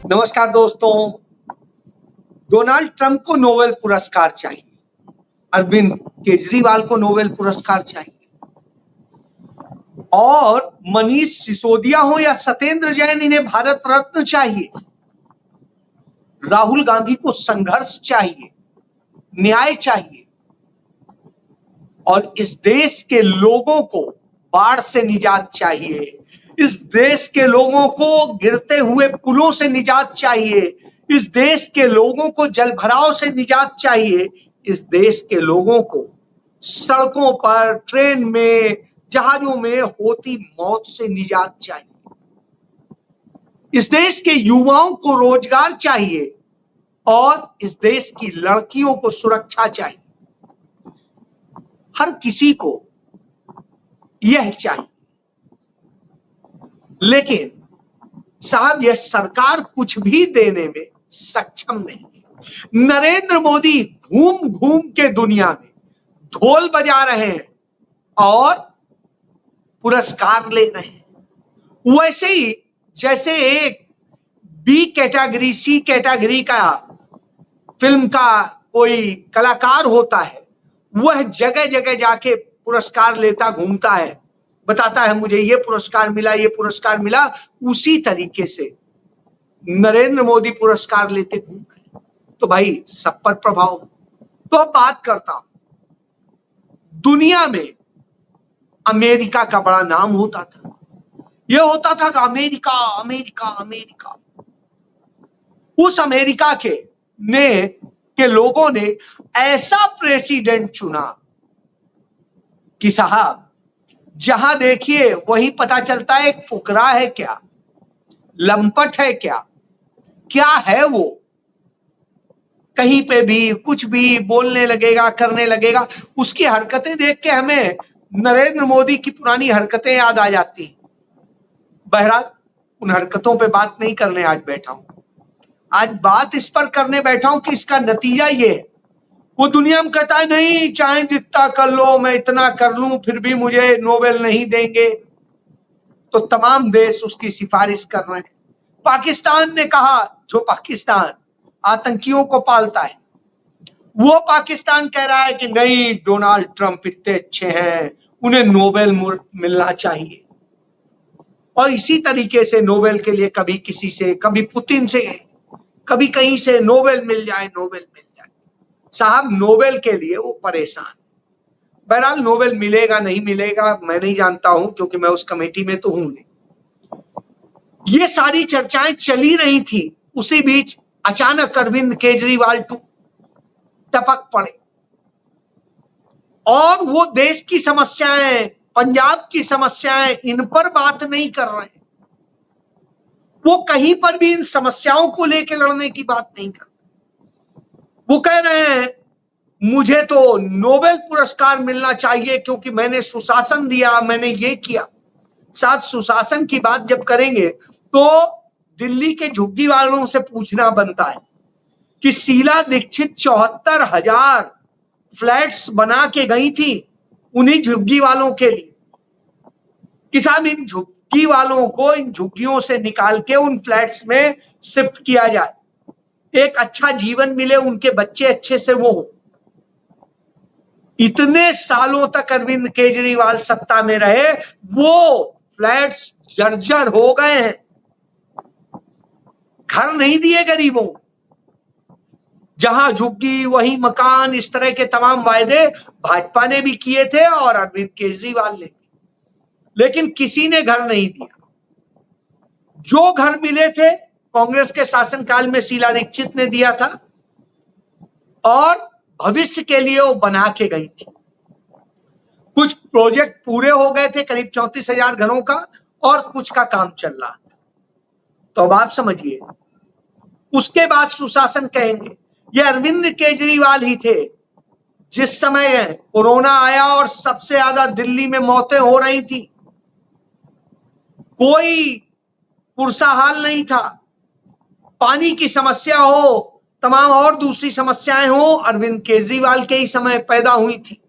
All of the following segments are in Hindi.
नमस्कार दोस्तों। डोनाल्ड ट्रंप को नोबेल पुरस्कार चाहिए, अरविंद केजरीवाल को नोबेल पुरस्कार चाहिए, और मनीष सिसोदिया हो या सत्येंद्र जैन, इन्हें भारत रत्न चाहिए। राहुल गांधी को संघर्ष चाहिए, न्याय चाहिए, और इस देश के लोगों को बाढ़ से निजात चाहिए। इस देश के लोगों को गिरते हुए पुलों से निजात चाहिए। इस देश के लोगों को जलभराव से निजात चाहिए। इस देश के लोगों को सड़कों पर, ट्रेन में, जहाजों में होती मौत से निजात चाहिए। इस देश के युवाओं को रोजगार चाहिए और इस देश की लड़कियों को सुरक्षा चाहिए। हर किसी को यह चाहिए, लेकिन साहब यह सरकार कुछ भी देने में सक्षम नहीं है। नरेंद्र मोदी घूम घूम के दुनिया में ढोल बजा रहे हैं और पुरस्कार ले रहे हैं। वैसे ही जैसे एक बी कैटेगरी, सी कैटेगरी का फिल्म का कोई कलाकार होता है, वह जगह जगह जाके पुरस्कार लेता घूमता है, बताता है मुझे ये पुरस्कार मिला, ये पुरस्कार मिला। उसी तरीके से नरेंद्र मोदी पुरस्कार लेते घूम रहे, तो भाई सब पर प्रभाव। तो अब बात करता हूं, दुनिया में अमेरिका का बड़ा नाम होता था। यह होता था कि अमेरिका अमेरिका अमेरिका। उस अमेरिका के लोगों ने ऐसा प्रेसिडेंट चुना कि साहब जहां देखिए वही पता चलता है एक फुकरा है क्या, लंपट है क्या है वो। कहीं पे भी कुछ भी बोलने लगेगा, करने लगेगा। उसकी हरकतें देख के हमें नरेंद्र मोदी की पुरानी हरकतें याद आ जाती हैं। बहरहाल उन हरकतों पे बात नहीं करने आज बैठा हूं। आज बात इस पर करने बैठा हूं कि इसका नतीजा ये है, वो दुनिया में कहता है नहीं, चाहे जितना कर लो, मैं इतना कर लूं, फिर भी मुझे नोबेल नहीं देंगे। तो तमाम देश उसकी सिफारिश कर रहे हैं। पाकिस्तान ने कहा, जो पाकिस्तान आतंकियों को पालता है, वो पाकिस्तान कह रहा है कि नहीं, डोनाल्ड ट्रंप इतने अच्छे हैं, उन्हें नोबेल मिलना चाहिए। और इसी तरीके से नोबेल के लिए कभी किसी से, कभी पुतिन से, कभी कहीं से नोबेल मिल जाए, नोबेल मिल जाए। साहब नोबेल के लिए वो परेशान। बहरहाल नोबेल मिलेगा नहीं मिलेगा मैं नहीं जानता हूं, क्योंकि मैं उस कमेटी में तो हूं नहीं। ये सारी चर्चाएं चली रही थी, उसी बीच अचानक अरविंद केजरीवाल टपक पड़े और वो देश की समस्याएं, पंजाब की समस्याएं, इन पर बात नहीं कर रहे हैं। वो कहीं पर भी इन समस्याओं को लेकर लड़ने की बात नहीं कर रहे। वो कह रहे हैं मुझे तो नोबेल पुरस्कार मिलना चाहिए क्योंकि मैंने सुशासन दिया, मैंने ये किया। साथ सुशासन की बात जब करेंगे तो दिल्ली के झुग्गी वालों से पूछना बनता है कि शीला दीक्षित 74,000 फ्लैट्स बना के गई थी उन्हीं झुग्गी वालों के लिए, कि साहब इन झुग्गी वालों को इन झुग्गियों से निकाल के उन फ्लैट्स में शिफ्ट किया जाए, एक अच्छा जीवन मिले, उनके बच्चे अच्छे से वो हो। इतने सालों तक अरविंद केजरीवाल सत्ता में रहे, वो फ्लैट्स जर्जर हो गए हैं। घर नहीं दिए गरीबों, जहां झुग्गी वही मकान, इस तरह के तमाम वायदे भाजपा ने भी किए थे और अरविंद केजरीवाल ने भी, लेकिन किसी ने घर नहीं दिया। जो घर मिले थे कांग्रेस के शासनकाल में शीला दीक्षित ने दिया था और भविष्य के लिए वो बना के गई थी। कुछ प्रोजेक्ट पूरे हो गए थे, करीब 34,000 घरों का, और कुछ का काम चल रहा था। तो अब आप समझिए, उसके बाद सुशासन कहेंगे, ये अरविंद केजरीवाल ही थे जिस समय कोरोना आया और सबसे ज्यादा दिल्ली में मौतें हो रही थी, कोई पुरसा हाल नहीं था। पानी की समस्या हो, तमाम और दूसरी समस्याएं हो, अरविंद केजरीवाल के ही समय पैदा हुई थी।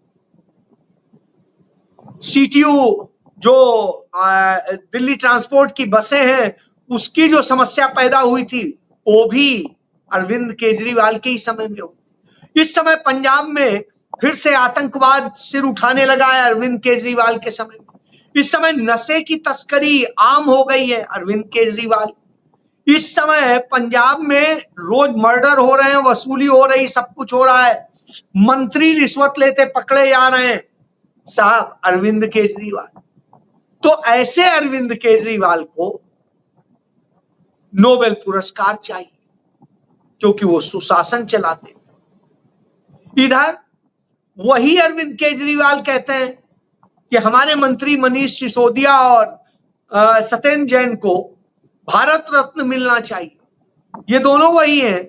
सीटीयू जो दिल्ली ट्रांसपोर्ट की बसें हैं, उसकी जो समस्या पैदा हुई थी, वो भी अरविंद केजरीवाल के ही समय में हुई। इस समय पंजाब में फिर से आतंकवाद सिर उठाने लगा है अरविंद केजरीवाल के समय में। इस समय नशे की तस्करी आम हो गई है अरविंद केजरीवाल। इस समय पंजाब में रोज मर्डर हो रहे हैं, वसूली हो रही, सब कुछ हो रहा है, मंत्री रिश्वत लेते पकड़े जा रहे हैं, साहब अरविंद केजरीवाल। तो ऐसे अरविंद केजरीवाल को नोबेल पुरस्कार चाहिए क्योंकि वो सुशासन चलाते थे। इधर वही अरविंद केजरीवाल कहते हैं कि हमारे मंत्री मनीष सिसोदिया और सत्येंद्र जैन को भारत रत्न मिलना चाहिए। ये दोनों वही हैं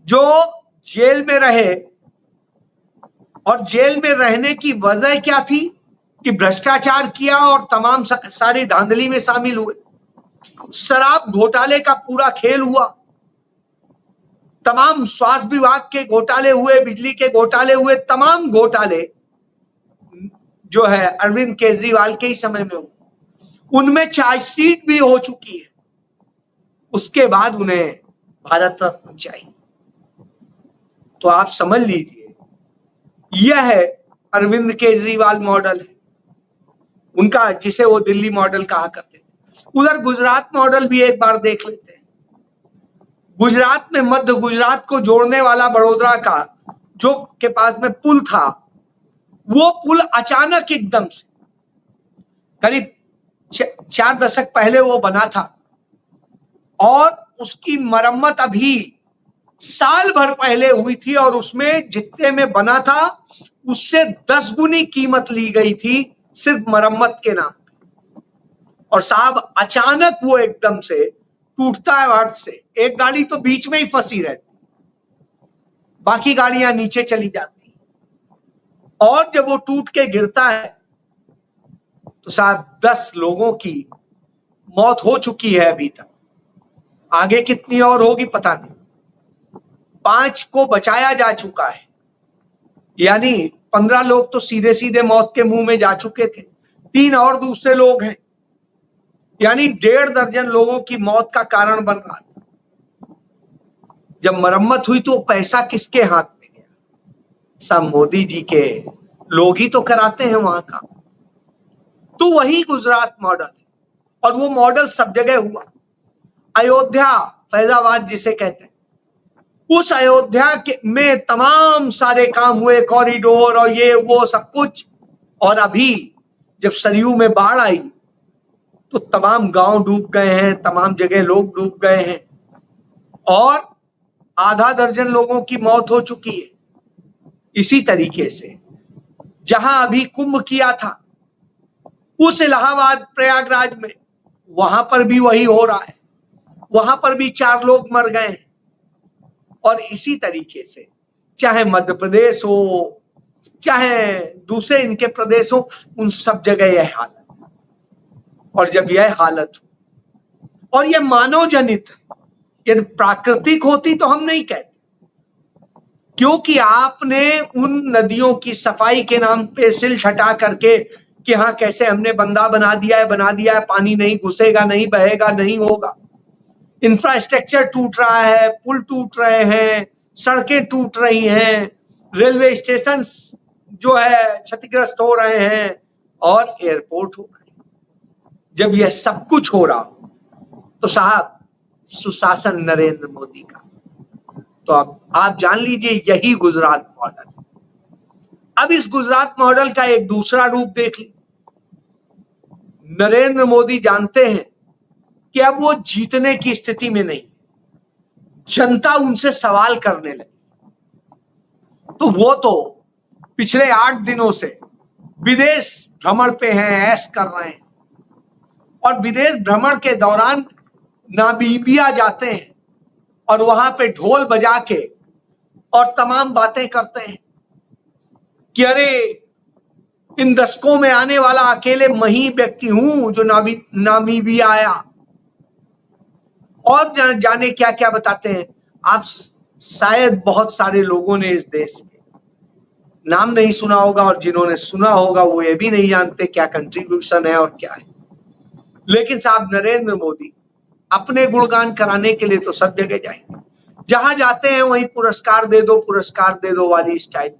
जो जेल में रहे, और जेल में रहने की वजह क्या थी कि भ्रष्टाचार किया और तमाम सारी धांधली में शामिल हुए। शराब घोटाले का पूरा खेल हुआ, तमाम स्वास्थ्य विभाग के घोटाले हुए, बिजली के घोटाले हुए, तमाम घोटाले जो है अरविंद केजरीवाल के ही समय में हुए। उनमें चार्जशीट भी हो चुकी है, उसके बाद उन्हें भारत रत्न चाहिए। तो आप समझ लीजिए यह है अरविंद केजरीवाल मॉडल है उनका, जिसे वो दिल्ली मॉडल कहा करते थे। उधर गुजरात मॉडल भी एक बार देख लेते हैं। गुजरात में मध्य गुजरात को जोड़ने वाला बड़ोदरा का जो के पास में पुल था, वो पुल अचानक एकदम से करीब 4 दशक पहले वो बना था और उसकी मरम्मत अभी साल भर पहले हुई थी और उसमें जितने में बना था उससे 10 गुनी कीमत ली गई थी सिर्फ मरम्मत के नाम पे। और साहब अचानक वो एकदम से टूटता है अर्थ से। एक गाड़ी तो बीच में ही फंसी रहती, बाकी गाड़ियां नीचे चली जाती, और जब वो टूट के गिरता है तो साहब 10 लोगों की मौत हो चुकी है अभी तक, आगे कितनी और होगी पता नहीं। 5 को बचाया जा चुका है, यानी 15 लोग तो सीधे सीधे मौत के मुंह में जा चुके थे, 3 और दूसरे लोग हैं, यानी 1.5 दर्जन लोगों की मौत का कारण बन रहा था। जब मरम्मत हुई तो पैसा किसके हाथ में गया? सब मोदी जी के लोग ही तो कराते हैं वहां का। तो वही गुजरात मॉडल, और वो मॉडल सब जगह हुआ। अयोध्या, फैजाबाद जिसे कहते हैं, उस अयोध्या के में तमाम सारे काम हुए, कॉरिडोर और ये वो सब कुछ। और अभी जब सरयू में बाढ़ आई तो तमाम गांव डूब गए हैं, तमाम जगह लोग डूब गए हैं और आधा दर्जन लोगों की मौत हो चुकी है। इसी तरीके से जहां अभी कुंभ किया था उस इलाहाबाद प्रयागराज में, वहां पर भी वही हो रहा है, वहां पर भी 4 लोग मर गए हैं। और इसी तरीके से चाहे मध्य प्रदेश हो, चाहे दूसरे इनके प्रदेश हो, उन सब जगह यह हालत। और जब यह हालत हो और यह मानव जनित, यदि प्राकृतिक होती तो हम नहीं कहते, क्योंकि आपने उन नदियों की सफाई के नाम पे सिल हटा करके कि हाँ कैसे हमने बंदा बना दिया है, पानी नहीं घुसेगा, नहीं बहेगा, नहीं होगा। इंफ्रास्ट्रक्चर टूट रहा है, पुल टूट रहे हैं, सड़कें टूट रही हैं, रेलवे स्टेशन जो है क्षतिग्रस्त हो रहे हैं और एयरपोर्ट हो रहे हैं। जब यह सब कुछ हो रहा तो साहब सुशासन नरेंद्र मोदी का। तो अब आप जान लीजिए यही गुजरात मॉडल। अब इस गुजरात मॉडल का एक दूसरा रूप देख लीजिए। नरेंद्र मोदी जानते हैं कि अब वो जीतने की स्थिति में नहीं, जनता उनसे सवाल करने लगी। तो वो तो पिछले 8 दिनों से विदेश भ्रमण पे हैं, ऐश कर रहे हैं, और विदेश भ्रमण के दौरान नामीबिया जाते हैं और वहां पे ढोल बजा के और तमाम बातें करते हैं कि अरे इन दशकों में आने वाला अकेले मैं ही व्यक्ति हूं जो नामीबिया आया, और जाने क्या क्या बताते हैं। आप शायद बहुत सारे लोगों ने इस देश के नाम नहीं सुना होगा, और जिन्होंने सुना होगा वो ये भी नहीं जानते क्या कंट्रीब्यूशन है और क्या है। लेकिन साहब नरेंद्र मोदी अपने गुणगान कराने के लिए तो सब जगह जाएंगे, जहां जाते हैं वहीं पुरस्कार दे दो वाली स्टाइल,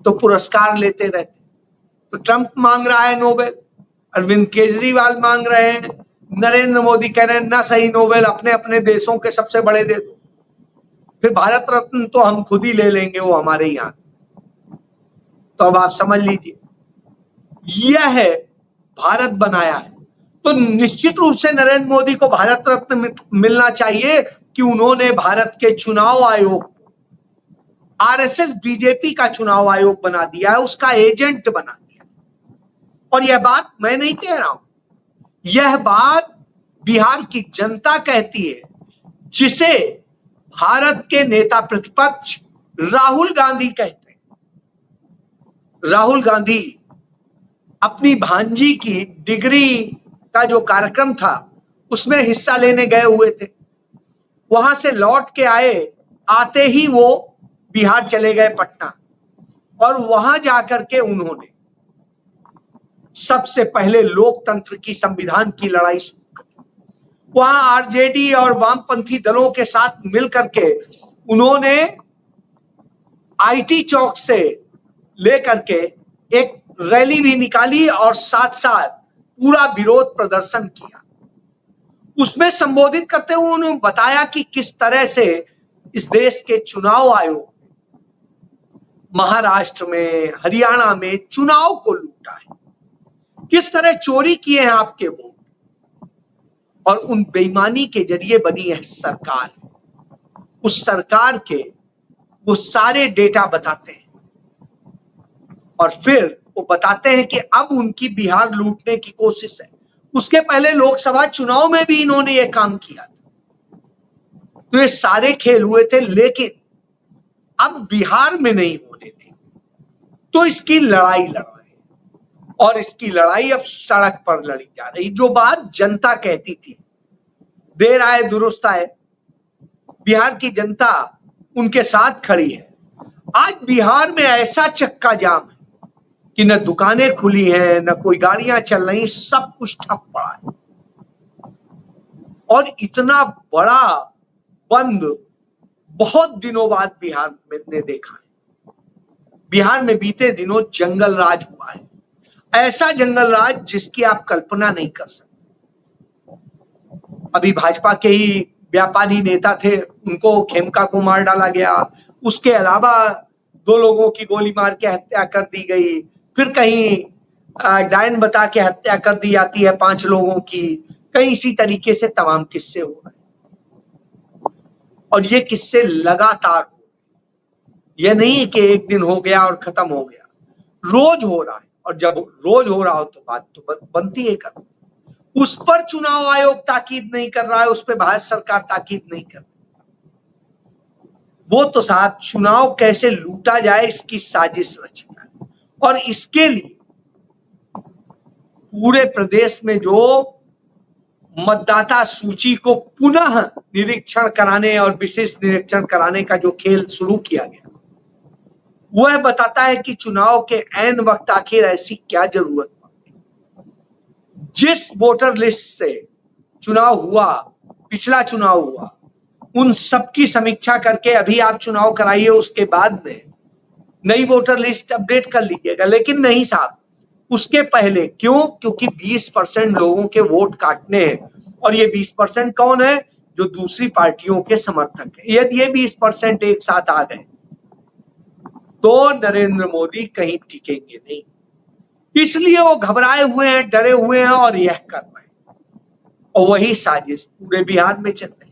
तो पुरस्कार लेते रहते। तो ट्रंप मांग रहा है नोबेल, अरविंद केजरीवाल मांग रहे हैं, नरेंद्र मोदी कह रहे हैं ना सही नोबेल अपने अपने देशों के सबसे बड़े दे दो, फिर भारत रत्न तो हम खुद ही ले लेंगे, वो हमारे यहाँ। तो अब आप समझ लीजिए, यह है भारत बनाया है। तो निश्चित रूप से नरेंद्र मोदी को भारत रत्न मिलना चाहिए कि उन्होंने भारत के चुनाव आयोग, आरएसएस बीजेपी का चुनाव आयोग बना दिया है, उसका एजेंट बना दिया। और यह बात मैं नहीं कह रहा हूं, यह बात बिहार की जनता कहती है, जिसे भारत के नेता प्रतिपक्ष राहुल गांधी कहते हैं। राहुल गांधी अपनी भांजी की डिग्री का जो कार्यक्रम था उसमें हिस्सा लेने गए हुए थे, वहां से लौट के आए, आते ही वो बिहार चले गए पटना, और वहां जाकर के उन्होंने सबसे पहले लोकतंत्र की, संविधान की लड़ाई शुरू की। वहां आरजेडी और वामपंथी दलों के साथ मिलकर के उन्होंने आईटी चौक से लेकर के एक रैली भी निकाली और साथ साथ पूरा विरोध प्रदर्शन किया। उसमें संबोधित करते हुए उन्होंने बताया कि किस तरह से इस देश के चुनाव आयोग महाराष्ट्र में, हरियाणा में चुनाव को लूटा है, किस तरह चोरी किए हैं आपके वोट, और उन बेईमानी के जरिए बनी है सरकार। उस सरकार के वो सारे डेटा बताते हैं और फिर वो बताते हैं कि अब उनकी बिहार लूटने की कोशिश है। उसके पहले लोकसभा चुनाव में भी इन्होंने ये काम किया था। तो ये सारे खेल हुए थे, लेकिन अब बिहार में नहीं होने देंगे, तो इसकी लड़ाई लड़ रहे हैं, और इसकी लड़ाई अब सड़क पर लड़ी जा रही। जो बात जनता कहती थी, देर आए दुरुस्त आए, बिहार की जनता उनके साथ खड़ी है। आज बिहार में ऐसा चक्का जाम है कि न दुकानें खुली हैं, न कोई गाड़ियां चल रही, सब कुछ ठप पड़ा है। और इतना बड़ा बंद बहुत दिनों बाद बिहार में ने देखा है। बिहार में बीते दिनों जंगल राज हुआ है, ऐसा जंगल राज जिसकी आप कल्पना नहीं कर सकते। अभी भाजपा के ही व्यापारी नेता थे, उनको खेमका को मार डाला गया, उसके अलावा 2 लोगों की गोली मार के हत्या कर दी गई, फिर कहीं डायन बता के हत्या कर दी जाती है 5 लोगों की, कहीं इसी तरीके से तमाम किस्से हो रहे हैं। और ये किस्से लगातार हो, यह नहीं है कि एक दिन हो गया और खत्म हो गया, रोज हो रहा है। और जब रोज हो रहा हो तो बात तो बनती है कर, उस पर चुनाव आयोग ताकीद नहीं कर रहा है, उस पर भारत सरकार ताकीद नहीं कर रही। वो तो साहब चुनाव कैसे लूटा जाए इसकी साजिश रची है, और इसके लिए पूरे प्रदेश में जो मतदाता सूची को पुनः निरीक्षण कराने और विशेष निरीक्षण कराने का जो खेल शुरू किया गया, वह बताता है कि चुनाव के ऐन वक्त आखिर ऐसी क्या जरूरत पड़ती। जिस वोटर लिस्ट से चुनाव हुआ, पिछला चुनाव हुआ, उन सबकी समीक्षा करके अभी आप चुनाव कराइए, उसके बाद में नई वोटर लिस्ट अपडेट कर लीजिएगा। लेकिन नहीं साहब, उसके पहले क्यों? क्योंकि 20% लोगों के वोट काटने हैं, और ये 20% कौन है? जो दूसरी पार्टियों के समर्थक है। यदि ये 20% एक साथ आ गए तो नरेंद्र मोदी कहीं टिकेंगे नहीं, इसलिए वो घबराए हुए हैं, डरे हुए हैं और यह कर रहे हैं। और वही साजिश पूरे बिहार में चल रही।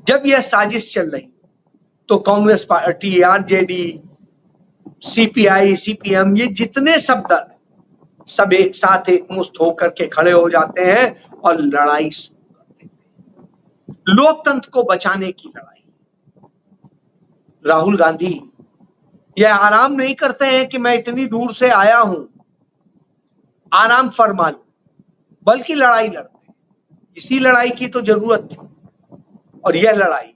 जब यह साजिश चल रही तो Congress party, RJD, CPI, CPM, ये जितने सब दल सब एक साथ एक मुश्त होकर के खड़े हो जाते हैं और लड़ाई शुरू कर देते हैं, लोकतंत्र को बचाने की लड़ाई। राहुल गांधी यह आराम नहीं करते हैं कि मैं इतनी दूर से आया हूं, आराम फरमा लूं, बल्कि लड़ाई लड़ते हैं। इसी लड़ाई की तो जरूरत थी, और यह लड़ाई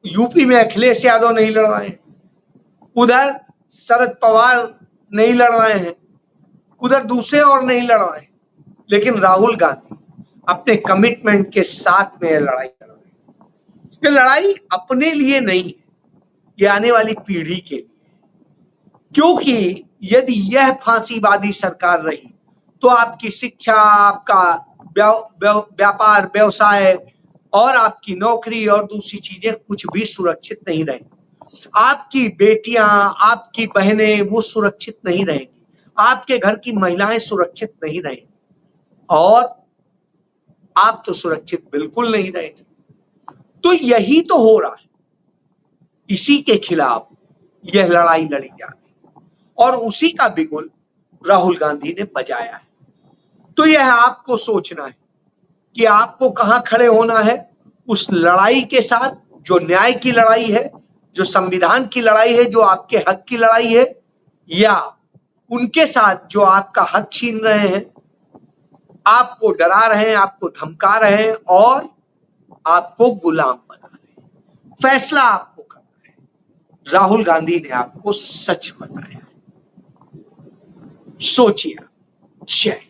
यूपी में अखिलेश यादव नहीं लड़ रहे हैं, उधर शरद पवार नहीं लड़ रहे हैं, उधर दूसरे और नहीं लड़ रहे हैं, लेकिन राहुल गांधी अपने कमिटमेंट के साथ में लड़ाई कर रहे हैं। ये लड़ाई अपने लिए नहीं है, ये आने वाली पीढ़ी के लिए, क्योंकि यदि यह फांसीवादी सरकार रही तो आपकी शिक्षा, आपका व्यापार व्यवसाय और आपकी नौकरी और दूसरी चीजें कुछ भी सुरक्षित नहीं रहेंगी। आपकी बेटियां, आपकी बहनें वो सुरक्षित नहीं रहेंगी, आपके घर की महिलाएं सुरक्षित नहीं रहेंगी और आप तो सुरक्षित बिल्कुल नहीं रहेंगे। तो यही तो हो रहा है, इसी के खिलाफ यह लड़ाई लड़ी जा रही है और उसी का बिगुल राहुल गांधी ने बजाया है। तो यह आपको सोचना है कि आपको कहां खड़े होना है, उस लड़ाई के साथ जो न्याय की लड़ाई है, जो संविधान की लड़ाई है, जो आपके हक की लड़ाई है, या उनके साथ जो आपका हक छीन रहे हैं, आपको डरा रहे हैं, आपको धमका रहे हैं और आपको गुलाम बना रहे हैं। फैसला आपको करना है। राहुल गांधी ने आपको सच बताया। सोचिए। जय